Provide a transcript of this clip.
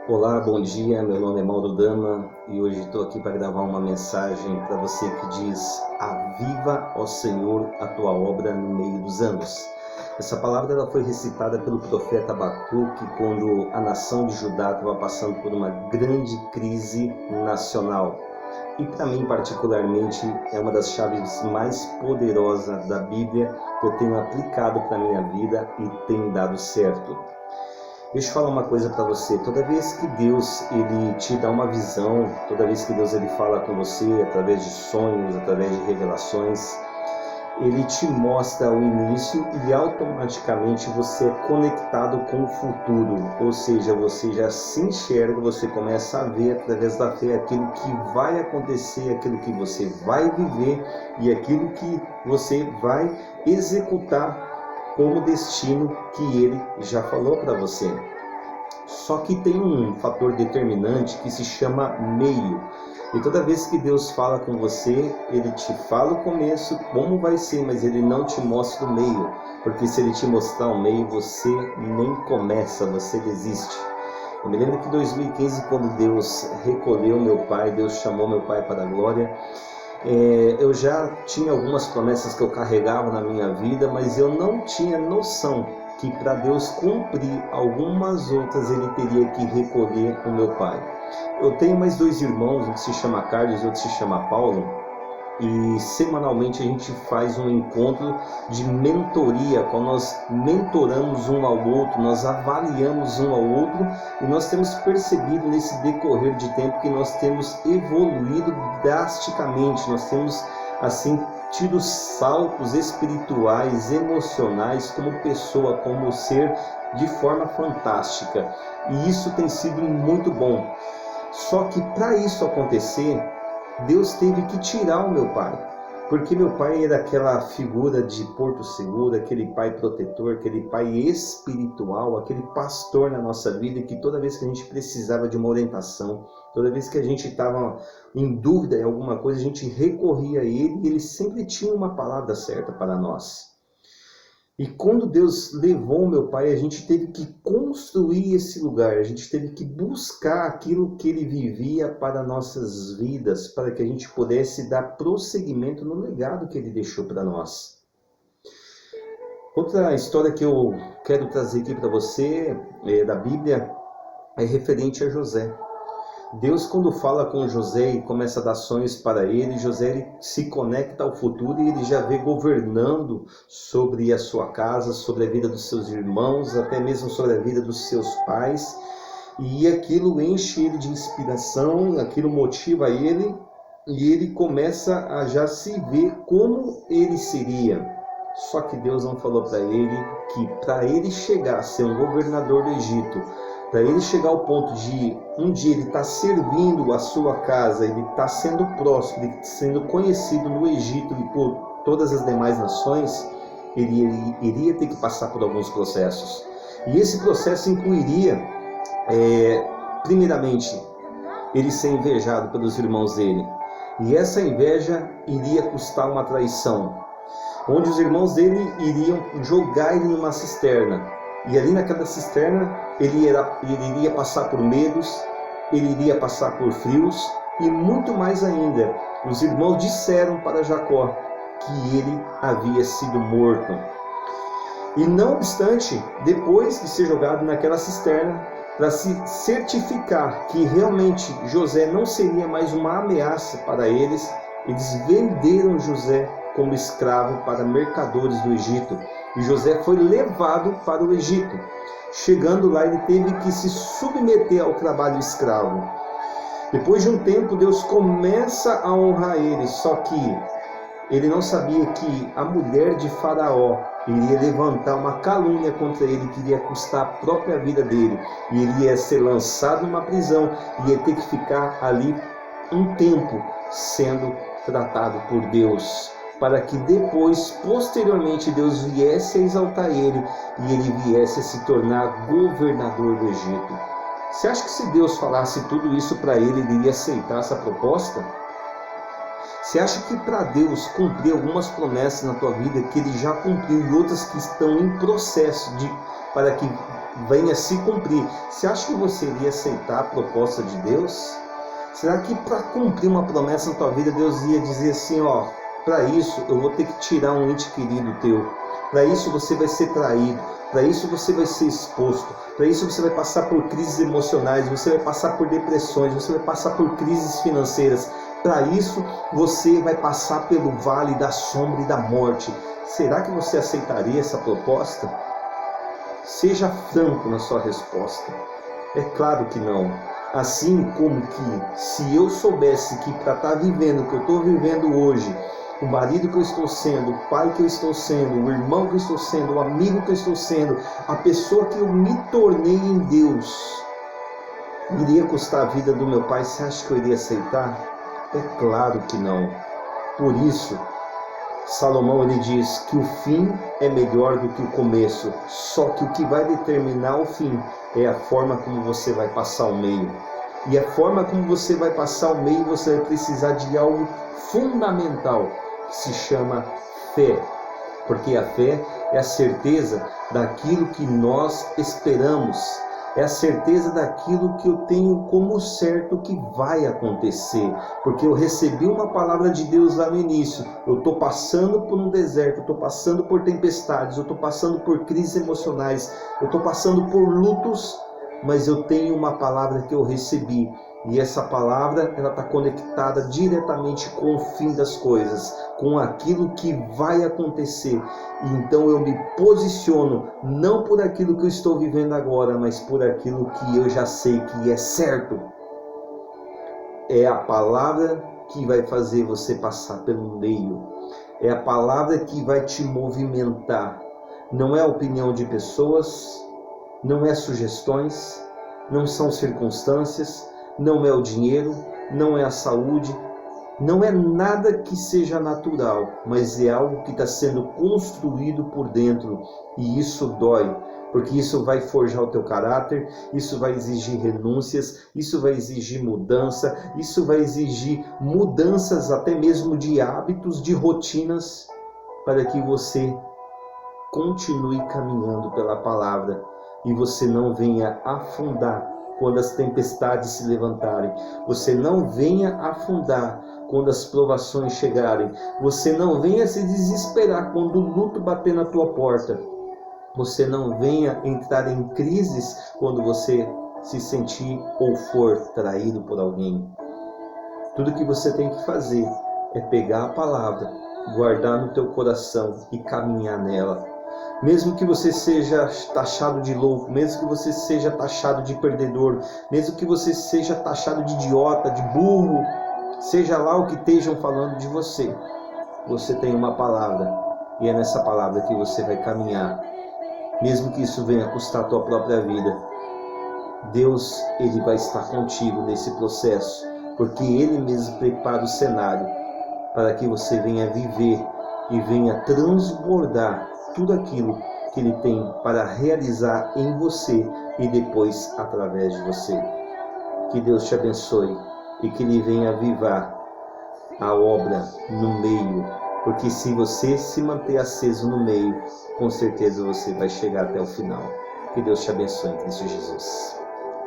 Olá, bom dia. Meu nome é Mauro Dama e hoje estou aqui para gravar uma mensagem para você que diz: Aviva, ó Senhor, a tua obra no meio dos anos. Essa palavra ela foi recitada pelo profeta Abacuque quando a nação de Judá estava passando por uma grande crise nacional. E para mim, particularmente, é uma das chaves mais poderosas da Bíblia que eu tenho aplicado para a minha vida e tem dado certo. Deixa eu falar uma coisa para você. Toda vez que Deus ele te dá uma visão, toda vez que Deus ele fala com você através de sonhos, através de revelações, ele te mostra o início e automaticamente você é conectado com o futuro. Ou seja, você já se enxerga, você começa a ver através da fé aquilo que vai acontecer, aquilo que você vai viver e aquilo que você vai executar como destino que ele já falou para você. Só que tem um fator determinante que se chama meio. E toda vez que Deus fala com você, ele te fala o começo, como vai ser, mas ele não te mostra o meio. Porque se ele te mostrar o meio, você nem começa, você desiste. Eu me lembro que em 2015, quando Deus recolheu meu pai, Deus chamou meu pai para a glória, eu já tinha algumas promessas que eu carregava na minha vida, mas eu não tinha noção que para Deus cumprir algumas outras ele teria que recolher o meu pai. Eu tenho mais dois irmãos, um que se chama Carlos e outro se chama Paulo, e semanalmente a gente faz um encontro de mentoria, quando nós mentoramos um ao outro, nós avaliamos um ao outro e nós temos percebido nesse decorrer de tempo que nós temos evoluído drasticamente, nós temos assim tido saltos espirituais, emocionais, como pessoa, como ser, de forma fantástica, e isso tem sido muito bom. Só que para isso acontecer, Deus teve que tirar o meu pai, porque meu pai era aquela figura de porto seguro, aquele pai protetor, aquele pai espiritual, aquele pastor na nossa vida que toda vez que a gente precisava de uma orientação, toda vez que a gente estava em dúvida em alguma coisa, a gente recorria a ele e ele sempre tinha uma palavra certa para nós. E quando Deus levou meu pai, a gente teve que construir esse lugar, a gente teve que buscar aquilo que ele vivia para nossas vidas, para que a gente pudesse dar prosseguimento no legado que ele deixou para nós. Outra história que eu quero trazer aqui para você, da Bíblia, é referente a José. Deus, quando fala com José e começa a dar sonhos para ele, José ele se conecta ao futuro e ele já vê governando sobre a sua casa, sobre a vida dos seus irmãos, até mesmo sobre a vida dos seus pais. E aquilo enche ele de inspiração, aquilo motiva ele e ele começa a já se ver como ele seria. Só que Deus não falou para ele que para ele chegar a ser um governador do Egito, para ele chegar ao ponto de um dia ele estar servindo a sua casa, ele está sendo próspero, sendo conhecido no Egito e por todas as demais nações, ele iria ter que passar por alguns processos. E esse processo incluiria, primeiramente, ele ser invejado pelos irmãos dele. E essa inveja iria custar uma traição, onde os irmãos dele iriam jogar ele numa cisterna. E ali naquela cisterna ele iria passar por medos, ele iria passar por frios e muito mais ainda. Os irmãos disseram para Jacó que ele havia sido morto. E não obstante, depois de ser jogado naquela cisterna, para se certificar que realmente José não seria mais uma ameaça para eles, eles venderam José como escravo para mercadores do Egito. E José foi levado para o Egito. Chegando lá, ele teve que se submeter ao trabalho escravo. Depois de um tempo, Deus começa a honrar ele, só que ele não sabia que a mulher de Faraó iria levantar uma calúnia contra ele, que iria custar a própria vida dele. E ele ia ser lançado numa prisão, e ia ter que ficar ali um tempo sendo tratado por Deus, para que depois, posteriormente, Deus viesse a exaltar ele e ele viesse a se tornar governador do Egito. Você acha que se Deus falasse tudo isso para ele, ele iria aceitar essa proposta? Você acha que para Deus cumprir algumas promessas na tua vida que ele já cumpriu e outras que estão em processo para que venha se cumprir. Você acha que você iria aceitar a proposta de Deus? Será que para cumprir uma promessa na tua vida, Deus ia dizer assim, ó, para isso eu vou ter que tirar um ente querido teu, para isso você vai ser traído, para isso você vai ser exposto, para isso você vai passar por crises emocionais, você vai passar por depressões, você vai passar por crises financeiras, para isso você vai passar pelo vale da sombra e da morte. Será que você aceitaria essa proposta? Seja franco na sua resposta. É claro que não. Assim como que se eu soubesse que para estar vivendo o que eu estou vivendo hoje, o marido que eu estou sendo, o pai que eu estou sendo, o irmão que eu estou sendo, o amigo que eu estou sendo, a pessoa que eu me tornei em Deus, iria custar a vida do meu pai, você acha que eu iria aceitar? É claro que não. Por isso, Salomão ele diz que o fim é melhor do que o começo, só que o que vai determinar o fim é a forma como você vai passar o meio. E a forma como você vai passar o meio, você vai precisar de algo fundamental, que se chama fé. Porque a fé é a certeza daquilo que nós esperamos, é a certeza daquilo que eu tenho como certo que vai acontecer, porque eu recebi uma palavra de Deus lá no início. Eu estou passando por um deserto, eu estou passando por tempestades, eu estou passando por crises emocionais, eu estou passando por lutos, mas eu tenho uma palavra que eu recebi, e essa palavra ela está conectada diretamente com o fim das coisas, com aquilo que vai acontecer. E então eu me posiciono não por aquilo que eu estou vivendo agora, mas por aquilo que eu já sei que é certo. É a palavra que vai fazer você passar pelo meio, é a palavra que vai te movimentar. Não é a opinião de pessoas, não é sugestões, não são circunstâncias, não é o dinheiro, não é a saúde, não é nada que seja natural, mas é algo que está sendo construído por dentro, e isso dói, porque isso vai forjar o teu caráter, isso vai exigir renúncias, isso vai exigir mudança, isso vai exigir mudanças até mesmo de hábitos, de rotinas, para que você continue caminhando pela palavra e você não venha afundar quando as tempestades se levantarem, você não venha afundar quando as provações chegarem, você não venha se desesperar quando o luto bater na tua porta, você não venha entrar em crises quando você se sentir ou for traído por alguém. Tudo que você tem que fazer é pegar a palavra, guardar no teu coração e caminhar nela. Mesmo que você seja taxado de louco, mesmo que você seja taxado de perdedor, mesmo que você seja taxado de idiota, de burro, seja lá o que estejam falando de você, você tem uma palavra, e é nessa palavra que você vai caminhar. Mesmo que isso venha custar a tua própria vida, Deus ele vai estar contigo nesse processo, porque Ele mesmo prepara o cenário para que você venha viver e venha transbordar tudo aquilo que Ele tem para realizar em você e depois através de você. Que Deus te abençoe e que Ele venha avivar a obra no meio, porque se você se manter aceso no meio, com certeza você vai chegar até o final. Que Deus te abençoe em Cristo Jesus.